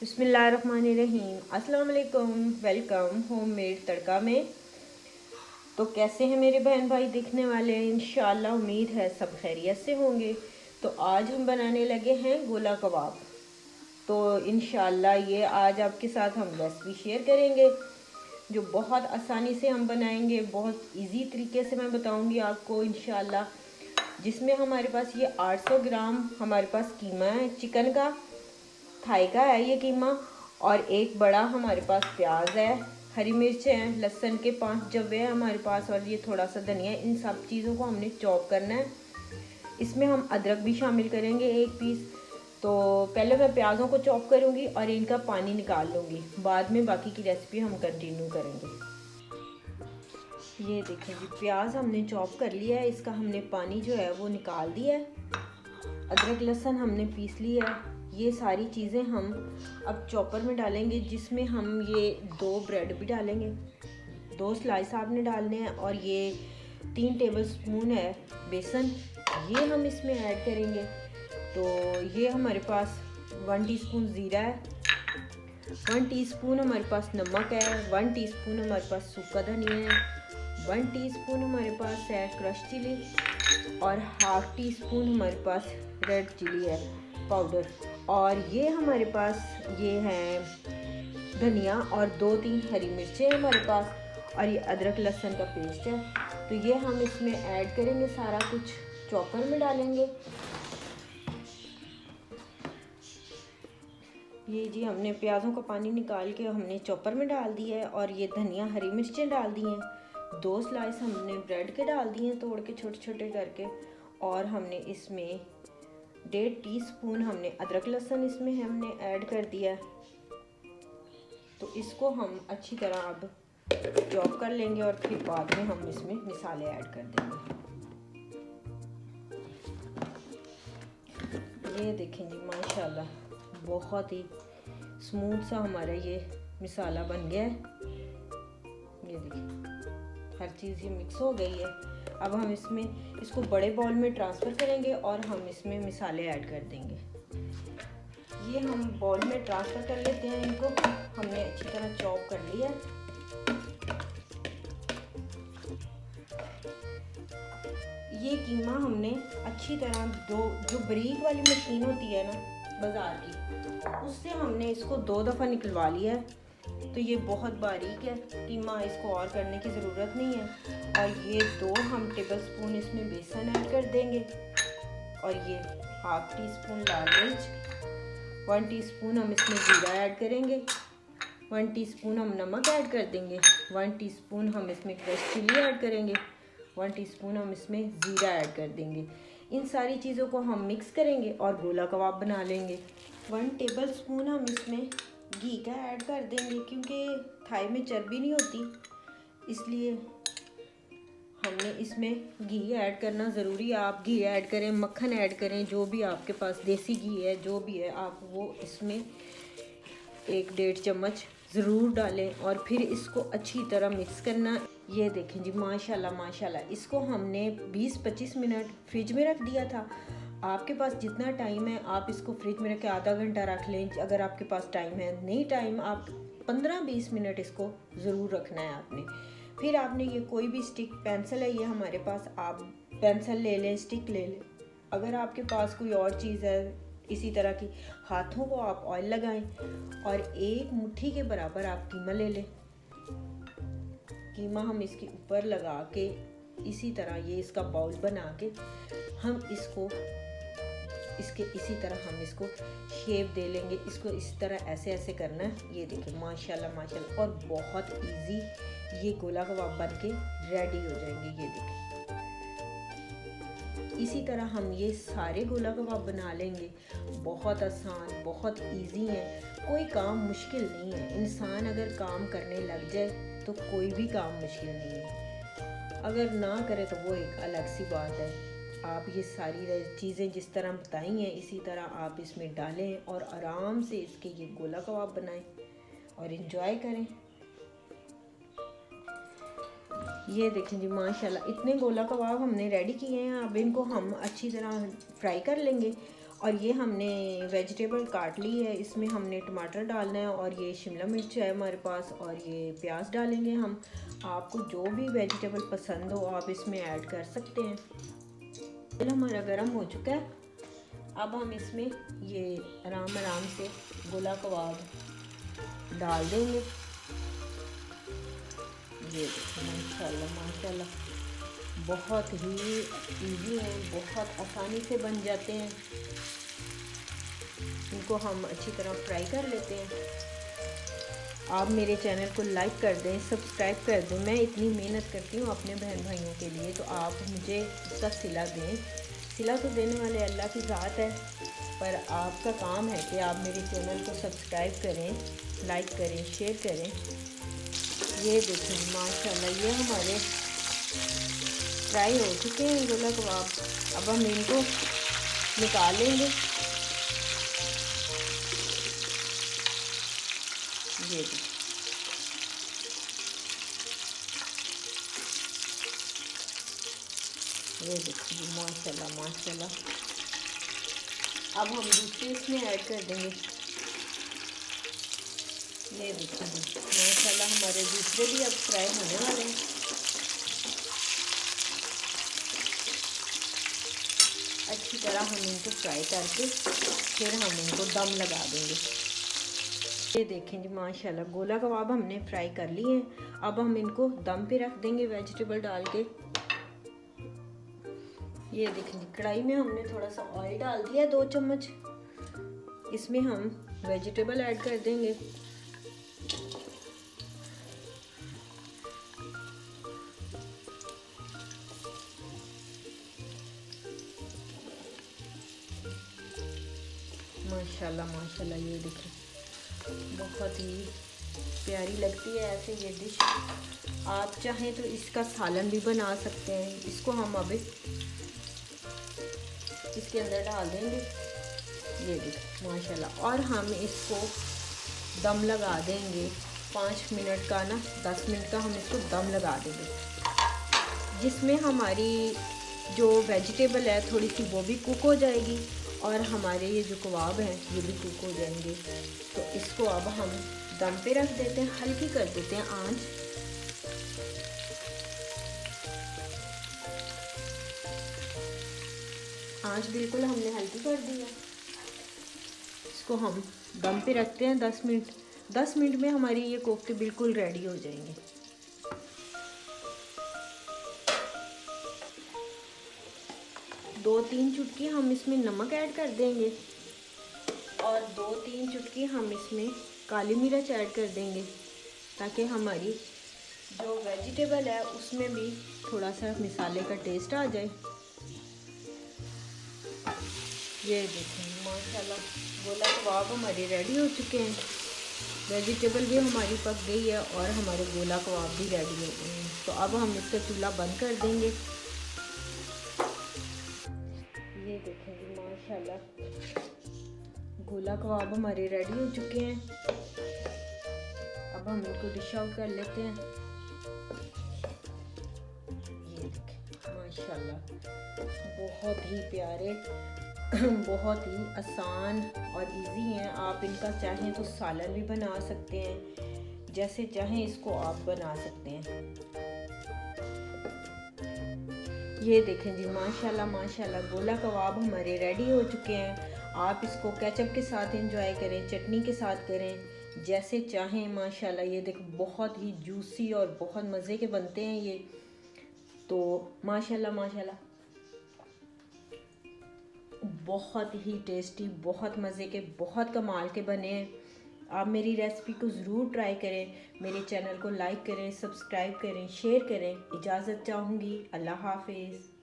बिस्मिल्लाहिर्रहमानिर्रहीम। अस्सलाम वालेकुम। वेलकम होममेड तड़का में। तो कैसे हैं मेरे बहन भाई देखने वाले? इंशाअल्लाह उम्मीद है सब खैरियत से होंगे। तो आज हम बनाने लगे हैं गोला कबाब। तो इंशाअल्लाह ये आज आपके साथ हम रेसिपी शेयर करेंगे जो बहुत आसानी से हम बनाएंगे। बहुत इजी तरीके से मैं बताऊंगी आपको इंशाअल्लाह। जिसमें हमारे पास ये 800 ग्राम हमारे पास कीमा है चिकन का, थाई का है ये कीमा। और एक बड़ा हमारे पास प्याज है, हरी मिर्च है, लहसुन के 5 जवे हैं हमारे पास, और ये थोड़ा सा धनिया। इन सब चीज़ों को हमने चॉप करना है। इसमें हम अदरक भी शामिल करेंगे 1 पीस। तो पहले मैं प्याज़ों को चॉप करूँगी और इनका पानी निकाल लूँगी। बाद में बाकी की रेसिपी हम कंटिन्यू करेंगे। ये देखें जी, प्याज हमने चॉप कर लिया है, इसका हमने पानी जो है वो निकाल दिया है। अदरक लहसुन हमने पीस लिया है। ये सारी चीज़ें हम अब चॉपर में डालेंगे, जिसमें हम ये 2 ब्रेड भी डालेंगे, 2 स्लाइस आपने डालने हैं। और ये 3 टेबलस्पून है बेसन, ये हम इसमें ऐड करेंगे। तो ये हमारे पास 1 टीस्पून ज़ीरा है, 1 टीस्पून हमारे पास नमक है, 1 टीस्पून हमारे पास सूखा धनिया है, 1 टीस्पून हमारे पास है क्रश चिली, और ½ टीस्पून हमारे पास रेड चिली है पाउडर। और ये हमारे पास ये है धनिया, और 2-3 हरी मिर्चें हमारे पास, और ये अदरक लहसुन का पेस्ट है। तो ये हम इसमें ऐड करेंगे, सारा कुछ चॉपर में डालेंगे। ये जी हमने प्याज़ों का पानी निकाल के हमने चॉपर में डाल दिया है, और ये धनिया हरी मिर्चें डाल दी हैं। 2 स्लाइस हमने ब्रेड के डाल दिए हैं तोड़ के छोटे छोटे करके। और हमने इसमें 1.5 टीस्पून हमने अदरक लहसुन इसमें हमने ऐड कर दिया। तो इसको हम अच्छी तरह अब चॉप कर लेंगे, और फिर बाद में हम इसमें मसाले ऐड कर देंगे। ये देखें जी, माशाल्लाह बहुत ही स्मूथ सा हमारा ये मसाला बन गया है। ये देखिए हर चीज़ ये मिक्स हो गई है। अब हम इसमें इसको बड़े बाउल में ट्रांसफ़र करेंगे और हम इसमें मसाले ऐड कर देंगे। ये हम बाउल में ट्रांसफ़र कर लेते हैं। इनको हमने अच्छी तरह चॉप कर लिया है। ये कीमा हमने अच्छी तरह जो बारीक वाली मशीन होती है ना बाज़ार की, उससे हमने इसको 2 दफ़ा निकलवा लिया है। तो ये बहुत बारीक है कीमा, इसको और करने की ज़रूरत नहीं है। और ये 2 हम टेबलस्पून इसमें बेसन ऐड कर देंगे, और ये ½ टीस्पून लाल मिर्च, 1 टीस्पून हम इसमें जीरा ऐड करेंगे, 1 टीस्पून हम नमक ऐड कर देंगे, 1 टीस्पून हम इसमें क्रश चिली ऐड करेंगे, 1 टीस्पून हम इसमें ज़ीरा ऐड कर देंगे। इन सारी चीज़ों को हम मिक्स करेंगे और गोला कबाब बना लेंगे। 1 टेबलस्पून हम इसमें घी का ऐड कर देंगे, क्योंकि थाई में चर्बी नहीं होती, इसलिए हमने इसमें घी ऐड करना ज़रूरी है। आप घी ऐड करें, मक्खन ऐड करें, जो भी आपके पास देसी घी है जो भी है, आप वो इसमें 1-1.5 चम्मच ज़रूर डालें, और फिर इसको अच्छी तरह मिक्स करना। ये देखें जी, माशाल्लाह माशाल्लाह, इसको हमने 20-25 मिनट फ्रिज में रख दिया था। आपके पास जितना टाइम है आप इसको फ्रिज में रख के आधा घंटा रख लें, अगर आपके पास टाइम है। नहीं टाइम, आप 15-20 मिनट इसको ज़रूर रखना है आपने। फिर आपने ये कोई भी स्टिक, पेंसिल है ये हमारे पास, आप पेंसिल ले लें, स्टिक ले लें। अगर आपके पास कोई और चीज़ है इसी तरह की, हाथों को आप ऑयल लगाएं, और 1 मुट्ठी के बराबर आप कीमा ले लें। कीमा हम इसके ऊपर लगा के इसी तरह ये इसका बाउल बना के हम इसको इसी तरह हम इसको शेप दे लेंगे। इसको इस तरह ऐसे ऐसे करना है। ये देखिए माशाल्लाह माशाल्लाह, और बहुत इजी ये गोला कबाब बन के रेडी हो जाएंगे। ये देखिए इसी तरह हम ये सारे गोला कबाब बना लेंगे। बहुत आसान, बहुत इजी है, कोई काम मुश्किल नहीं है। इंसान अगर काम करने लग जाए तो कोई भी काम मुश्किल नहीं है, अगर ना करे तो वो एक अलग सी बात है। आप ये सारी चीज़ें जिस तरह बताई हैं इसी तरह आप इसमें डालें, और आराम से इसके ये गोला कबाब बनाएं और इन्जॉय करें। ये देखें जी माशाल्लाह, इतने गोला कबाब हमने रेडी किए हैं। अब इनको हम अच्छी तरह फ्राई कर लेंगे, और ये हमने वेजिटेबल काट ली है, इसमें हमने टमाटर डालना है और ये शिमला मिर्च है हमारे पास और ये प्याज डालेंगे हम। आपको जो भी वेजिटेबल पसंद हो आप इसमें ऐड कर सकते हैं। तेल हमारा गर्म हो चुका है, अब हम इसमें ये आराम आराम से गोला कबाब डाल देंगे। ये माशाल्लाह माशाल्लाह बहुत ही इजी है, बहुत आसानी से बन जाते हैं। इनको हम अच्छी तरह फ्राई कर लेते हैं। आप मेरे चैनल को लाइक कर दें, सब्सक्राइब कर दें। मैं इतनी मेहनत करती हूँ अपने बहन भाइयों के लिए, तो आप मुझे उसका सिला दें। सिला तो देने वाले अल्लाह की ज़ात है, पर आपका काम है कि आप मेरे चैनल को सब्सक्राइब करें, लाइक करें, शेयर करें। ये देखें माशाल्लाह ये हमारे फ्राई हो चुके हैं गोला कबाब। अब हम इनको निकालेंगे। ये देखिए ये देखिए माशाल्लाह माशाल्लाह। अब हम दूसरे इसमें ऐड कर देंगे। ये देखिए माशाल्लाह हमारे दूसरे भी अब फ्राई होने वाले हैं। अच्छी तरह हम इनको फ्राई करके फिर हम इनको दम लगा देंगे। ये देखें जी माशाल्लाह गोला कबाब हमने फ्राई कर लिए हैं। अब हम इनको दम पे रख देंगे वेजिटेबल डाल के। ये देखें जी कढ़ाई में हमने थोड़ा सा ऑयल डाल दिया 2 चम्मच। इसमें हम वेजिटेबल ऐड कर देंगे। माशाल्लाह माशाल्लाह ये देखें बहुत ही प्यारी लगती है ऐसे ये डिश। आप चाहें तो इसका सालन भी बना सकते हैं। इसको हम अभी इसके अंदर डाल देंगे। ये देखें माशाल्लाह, और हम इसको दम लगा देंगे 5 मिनट का ना 10 मिनट का हम इसको दम लगा देंगे, जिसमें हमारी जो वेजिटेबल है थोड़ी सी वो भी कुक हो जाएगी और हमारे ये जो कबाब हैं ये भी कुक हो जाएंगे। तो इसको अब हम दम पे रख देते हैं, हल्की कर देते हैं आंच। आंच बिल्कुल हमने हल्की कर दी है। इसको हम दम पे रखते हैं 10 मिनट। 10 मिनट में हमारी ये कोफ्ते बिल्कुल रेडी हो जाएंगे। दो 3 चुटकी हम इसमें नमक ऐड कर देंगे और 2-3 चुटकी हम इसमें काली मिर्च ऐड कर देंगे, ताकि हमारी जो वेजिटेबल है उसमें भी थोड़ा सा मसाले का टेस्ट आ जाए। ये देखें माशाल्लाह गोला कबाब हमारे रेडी हो चुके हैं। वेजिटेबल भी हमारी पक गई है और हमारे गोला कबाब भी रेडी हो गए हैं। तो अब हम इसका चूल्हा बंद कर देंगे। ये देखें जी माशाल्लाह गोला कबाब हमारे रेडी हो चुके हैं। अब हम इनको डिश आउट कर लेते हैं। ये देखें माशाल्लाह बहुत ही प्यारे बहुत ही आसान और इजी हैं। आप इनका चाहें तो सालन भी बना सकते हैं, जैसे चाहें इसको आप बना सकते हैं। ये देखें जी माशाल्लाह माशाल्लाह गोला कबाब हमारे रेडी हो चुके हैं। आप इसको केचप के साथ एंजॉय करें, चटनी के साथ करें, जैसे चाहें। माशाल्लाह ये देखें बहुत ही जूसी और बहुत मज़े के बनते हैं ये। तो माशाल्लाह माशाल्लाह बहुत ही टेस्टी, बहुत मज़े के, बहुत कमाल के बने हैं। आप मेरी रेसिपी को ज़रूर ट्राई करें। मेरे चैनल को लाइक करें, सब्सक्राइब करें, शेयर करें। इजाज़त चाहूँगी। अल्लाह हाफिज़।